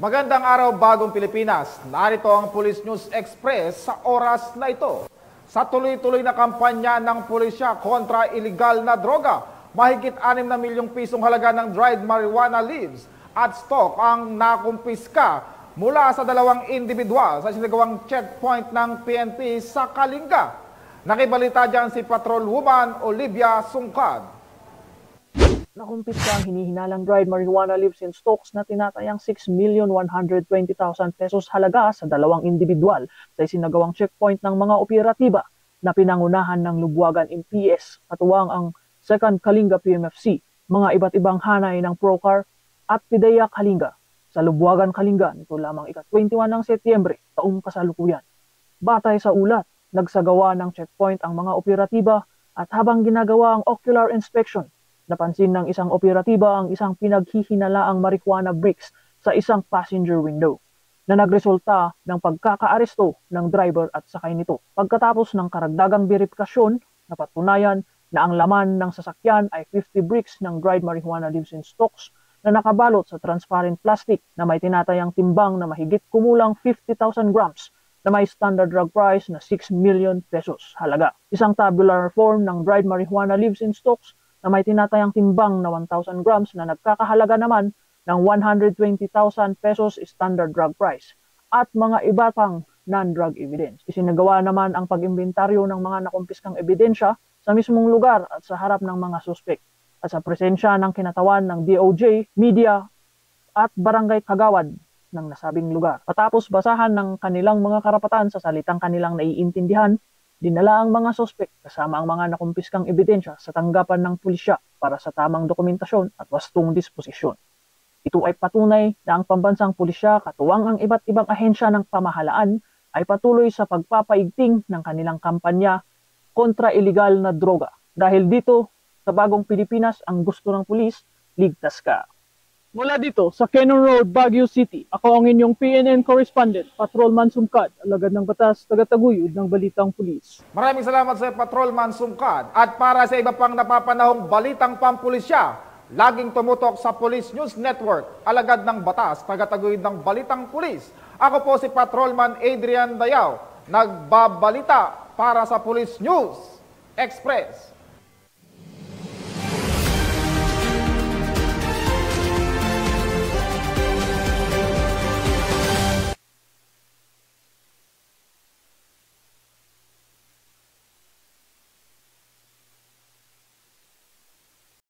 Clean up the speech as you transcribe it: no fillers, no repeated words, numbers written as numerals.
Magandang araw, bagong Pilipinas. Narito ang Police News Express sa oras na ito. Sa tuloy-tuloy na kampanya ng pulisya kontra iligal na droga, mahigit 6 na milyong pisong halaga ng dried marijuana leaves at stock ang nakumpiska mula sa 2 individual sa sinagawang checkpoint ng PNP sa Kalinga. Nakibalita dyan si Patrolwoman Olivia Sungkad. Nakumpiska ang hinihinalang dried marijuana leaves and stocks na tinatayang 6,120,000 pesos halaga sa 2 individual sa isinagawang checkpoint ng mga operatiba na pinangunahan ng Lubwagan MPS, katuwang ang 2nd Kalinga PMFC, mga iba't ibang hanay ng Procar at Pideya Kalinga. Sa Lubwagan Kalinga, nito lamang ika-21 ng Setyembre, taong kasalukuyan. Batay sa ulat, nagsagawa ng checkpoint ang mga operatiba at habang ginagawa ang ocular inspection, napansin ng isang operatiba ang isang pinaghihinalaang marijuana bricks sa isang passenger window na nagresulta ng pagkakaaresto ng driver at sakay nito. Pagkatapos ng karagdagang verifikasyon, napatunayan na ang laman ng sasakyan ay 50 bricks ng dried marijuana leaves and stalks na nakabalot sa transparent plastic na may tinatayang timbang na mahigit kumulang 50,000 grams na may standard drug price na 6 million pesos halaga. Isang tabular form ng dried marijuana leaves and stalks na may tinatayang timbang na 1,000 grams na nagkakahalaga naman ng 120,000 pesos standard drug price at mga iba pang non-drug evidence. Isinagawa naman ang pag-imbentaryo ng mga nakumpiskang ebidensya sa mismong lugar at sa harap ng mga suspek at sa presensya ng kinatawan ng DOJ, media at barangay kagawad ng nasabing lugar. Patapos basahan ng kanilang mga karapatan sa salitang kanilang naiintindihan, dinala ang mga suspek kasama ang mga nakumpiskang ebidensya sa tanggapan ng pulisya para sa tamang dokumentasyon at wastong disposisyon. Ito ay patunay na ang pambansang pulisya katuwang ang iba't ibang ahensya ng pamahalaan ay patuloy sa pagpapaigting ng kanilang kampanya kontra iligal na droga. Dahil dito, sa bagong Pilipinas, ang gusto ng pulis, ligtas ka. Mula dito sa Cannon Road, Baguio City, ako ang inyong PNN correspondent, Patrolman Sungkad, alagad ng batas, tagataguyod ng Balitang Pulis. Maraming salamat sa Patrolman Sungkad. At para sa iba pang napapanahong balitang pampulisya, laging tumutok sa Police News Network, alagad ng batas, tagataguyod ng Balitang Pulis. Ako po si Patrolman Adrian Dayaw, nagbabalita para sa Police News Express.